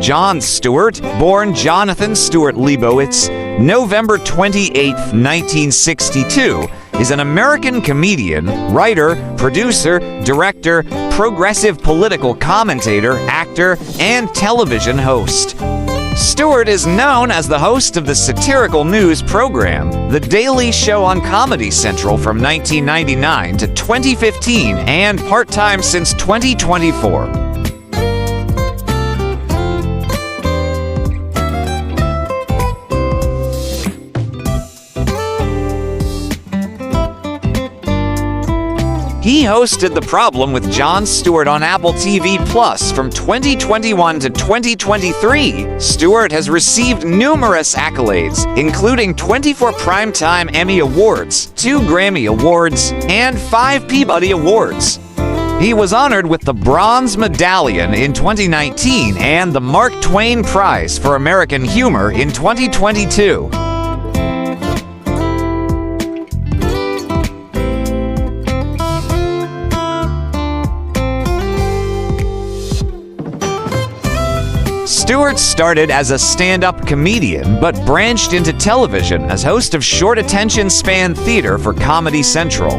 Jon Stewart, born Jonathan Stewart Leibowitz, November 28, 1962, is an American comedian, writer, producer, director, progressive political commentator, actor, and television host. Stewart is known as the host of the satirical news program, The Daily Show on Comedy Central from 1999 to 2015 and part-time since 2024. He hosted The Problem with Jon Stewart on Apple TV Plus from 2021 to 2023. Stewart has received numerous accolades, including 24 Primetime Emmy Awards, 2 Grammy Awards, and 5 Peabody Awards. He was honored with the Bronze Medallion in 2019 and the Mark Twain Prize for American Humor in 2022. Stewart started as a stand-up comedian, but branched into television as host of short attention span theater for Comedy Central.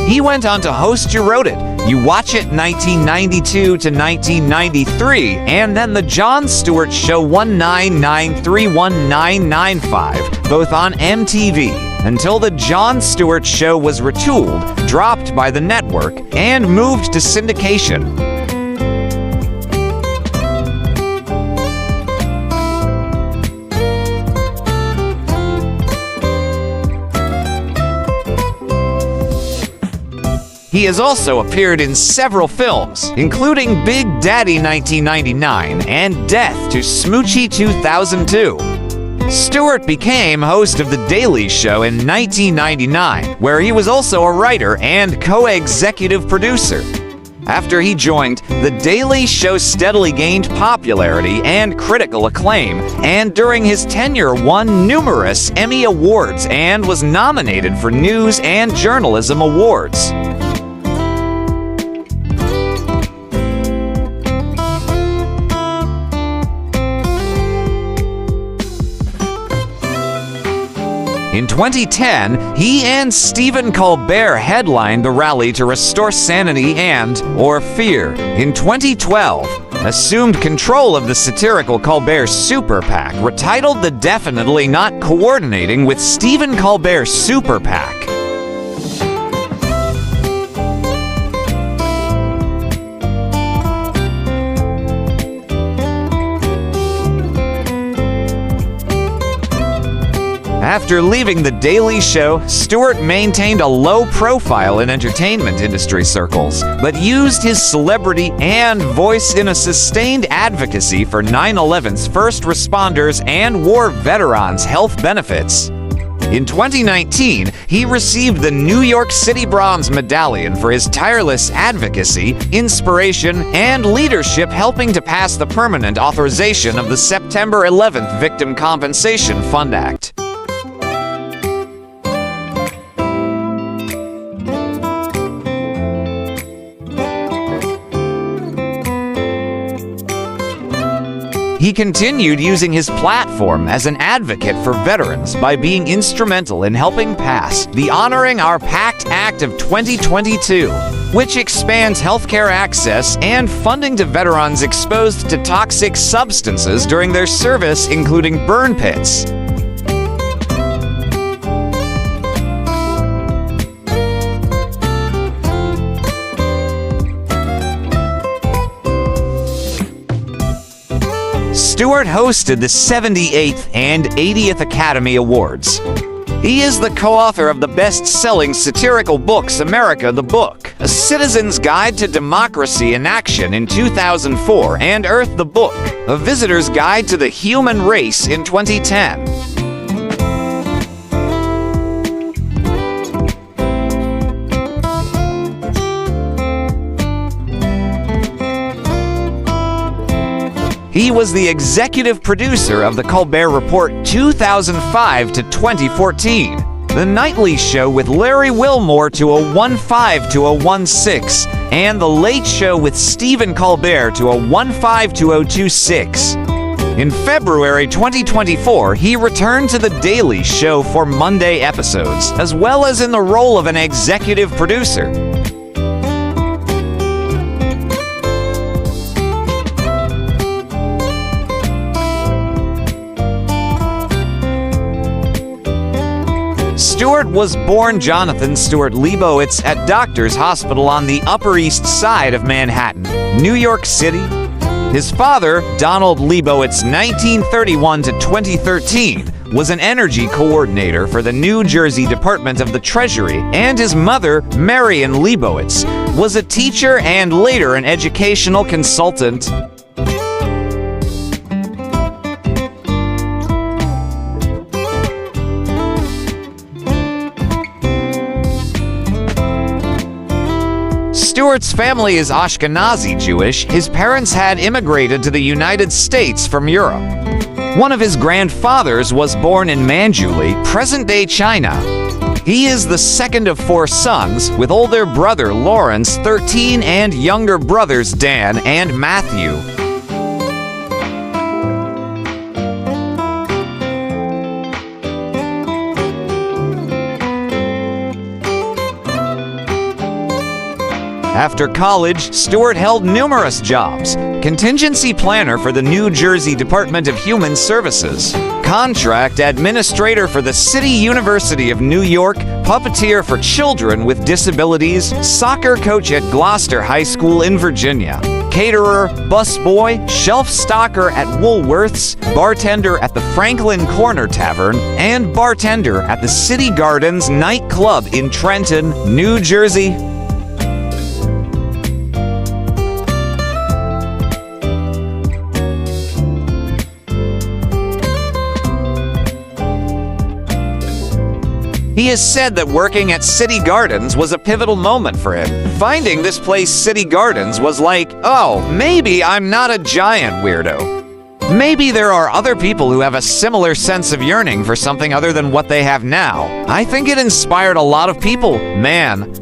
He went on to host You Wrote It, You Watch It 1992 to 1993, and then The Jon Stewart Show 1993-1995, both on MTV, until The Jon Stewart Show was retooled, dropped by the network, and moved to syndication. He has also appeared in several films, including Big Daddy 1999 and Death to Smoochie 2002. Stewart became host of The Daily Show in 1999, where he was also a writer and co-executive producer. After he joined, The Daily Show steadily gained popularity and critical acclaim, and during his tenure won numerous Emmy Awards and was nominated for News and Journalism Awards. In 2010, he and Stephen Colbert headlined the rally to restore sanity or fear. In 2012, assumed control of the satirical Colbert Super PAC, retitled the Definitely Not Coordinating with Stephen Colbert Super PAC. After leaving The Daily Show, Stewart maintained a low profile in entertainment industry circles, but used his celebrity and voice in a sustained advocacy for 9/11's first responders and war veterans' health benefits. In 2019, he received the New York City Bronze Medallion for his tireless advocacy, inspiration, and leadership, helping to pass the permanent authorization of the September 11th Victim Compensation Fund Act. He continued using his platform as an advocate for veterans by being instrumental in helping pass the Honoring Our Pact Act of 2022, which expands healthcare access and funding to veterans exposed to toxic substances during their service, including burn pits. Stewart hosted the 78th and 80th Academy Awards. He is the co-author of the best-selling satirical books America the Book, A Citizen's Guide to Democracy in Action in 2004, and Earth the Book, A Visitor's Guide to the Human Race in 2010. He was the executive producer of The Colbert Report 2005 to 2014, The Nightly Show with Larry Wilmore 2015 to 2016, and The Late Show with Stephen Colbert 2015 to 2026. In February 2024, he returned to The Daily Show for Monday episodes, as well as in the role of an executive producer. Stewart was born Jonathan Stewart Leibowitz at Doctors Hospital on the Upper East Side of Manhattan, New York City. His father, Donald Leibowitz, 1931 to 2013, was an energy coordinator for the New Jersey Department of the Treasury, and his mother, Marion Leibowitz, was a teacher and later an educational consultant. Stewart's family is Ashkenazi Jewish. His parents had immigrated to the United States from Europe. One of his grandfathers was born in Manjuli, present-day China. He is the second of 4 sons, with older brother Lawrence, 13, and younger brothers Dan and Matthew. After college, Stewart held numerous jobs: contingency planner for the New Jersey Department of Human Services, contract administrator for the City University of New York, puppeteer for children with disabilities, soccer coach at Gloucester High School in Virginia, caterer, busboy, shelf stocker at Woolworths, bartender at the Franklin Corner Tavern, and bartender at the City Gardens nightclub in Trenton, New Jersey. He has said that working at City Gardens was a pivotal moment for him. Finding this place, City Gardens, was like, oh, maybe I'm not a giant weirdo. Maybe there are other people who have a similar sense of yearning for something other than what they have now. I think it inspired a lot of people. Man,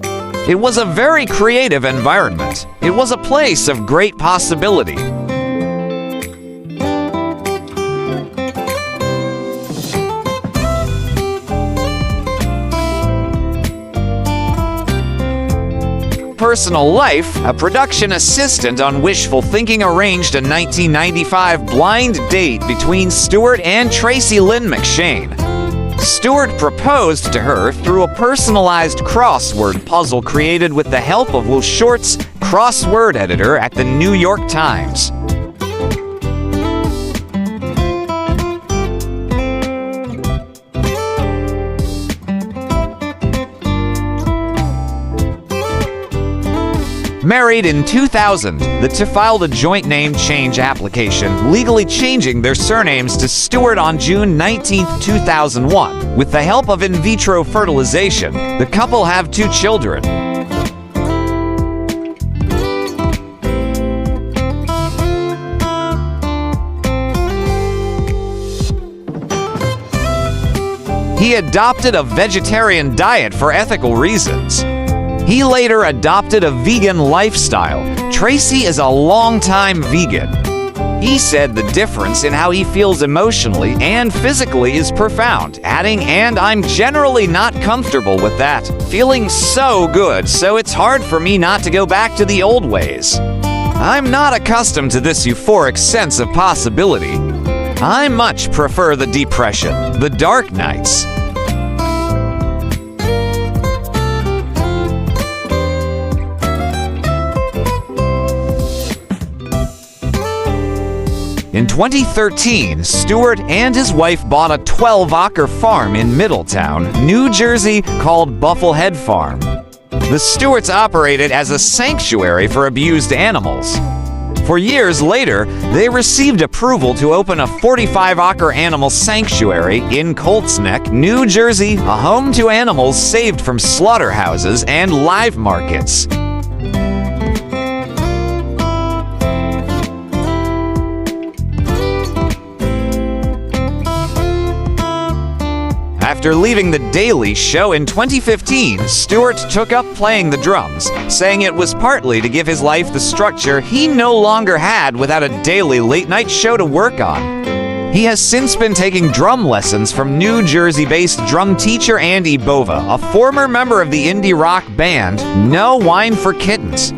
it was a very creative environment. It was a place of great possibility. Personal life, a production assistant on Wishful Thinking arranged a 1995 blind date between Stewart and Tracy Lynn McShane. Stewart proposed to her through a personalized crossword puzzle created with the help of Will Short's crossword editor at the New York Times. Married in 2000, the two filed a joint name change application, legally changing their surnames to Stewart on June 19, 2001. With the help of in vitro fertilization, the couple have 2 children. He adopted a vegetarian diet for ethical reasons. He later adopted a vegan lifestyle. Tracy is a longtime vegan. He said the difference in how he feels emotionally and physically is profound, adding, "And I'm generally not comfortable with that. Feeling so good, so it's hard for me not to go back to the old ways. I'm not accustomed to this euphoric sense of possibility. I much prefer the depression, the dark nights." In 2013, Stewart and his wife bought a 12-acre farm in Middletown, New Jersey called Bufflehead Farm. The Stewarts operate it as a sanctuary for abused animals. For years later, they received approval to open a 45-acre animal sanctuary in Colts Neck, New Jersey, a home to animals saved from slaughterhouses and live markets. After leaving The Daily Show in 2015, Stewart took up playing the drums, saying it was partly to give his life the structure he no longer had without a daily late-night show to work on. He has since been taking drum lessons from New Jersey-based drum teacher Andy Bova, a former member of the indie rock band No Wine for Kittens.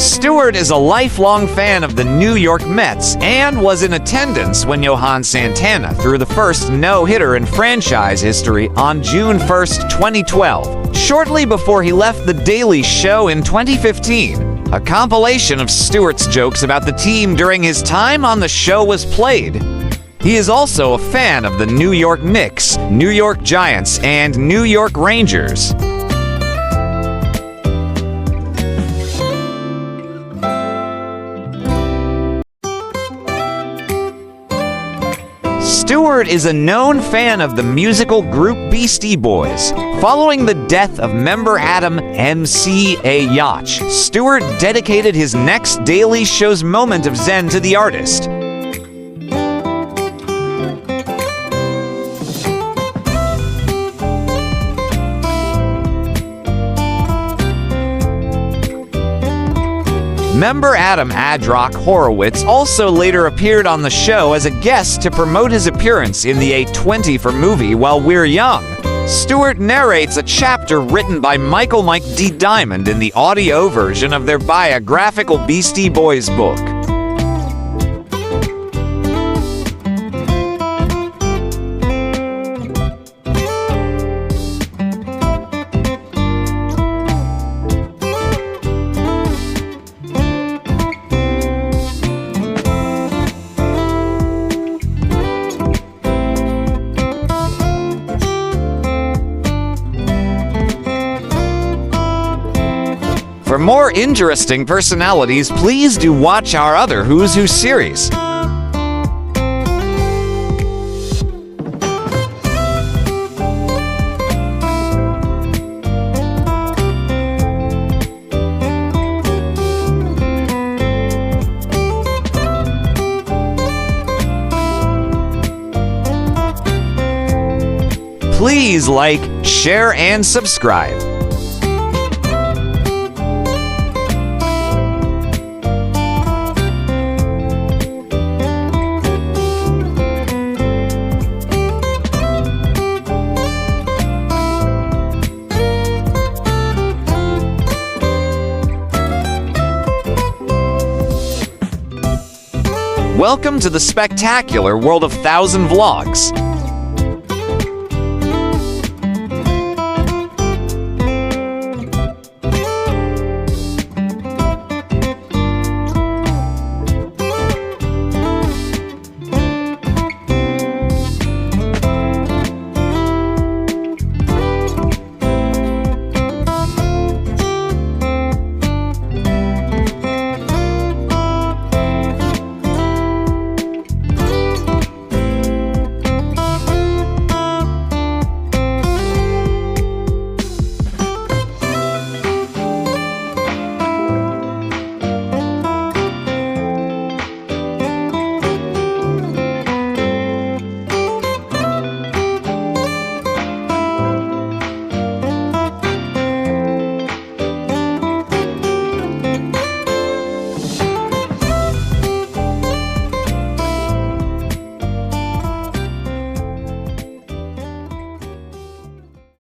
Stewart is a lifelong fan of the New York Mets and was in attendance when Johan Santana threw the first no-hitter in franchise history on June 1st, 2012, shortly before he left The Daily Show in 2015. A compilation of Stewart's jokes about the team during his time on the show was played. He is also a fan of the New York Knicks, New York Giants, and New York Rangers. Stewart is a known fan of the musical group Beastie Boys. Following the death of member Adam M.C.A. Yacht, Stewart dedicated his next Daily Show's moment of zen to the artist. Member Adam Adrock Horowitz also later appeared on the show as a guest to promote his appearance in the A24 movie While We're Young. Stewart narrates a chapter written by Michael Mike D. Diamond in the audio version of their biographical Beastie Boys book. For more interesting personalities, please do watch our other Who's Who series. Please like, share, and subscribe. Welcome to the spectacular world of 1,000 vlogs.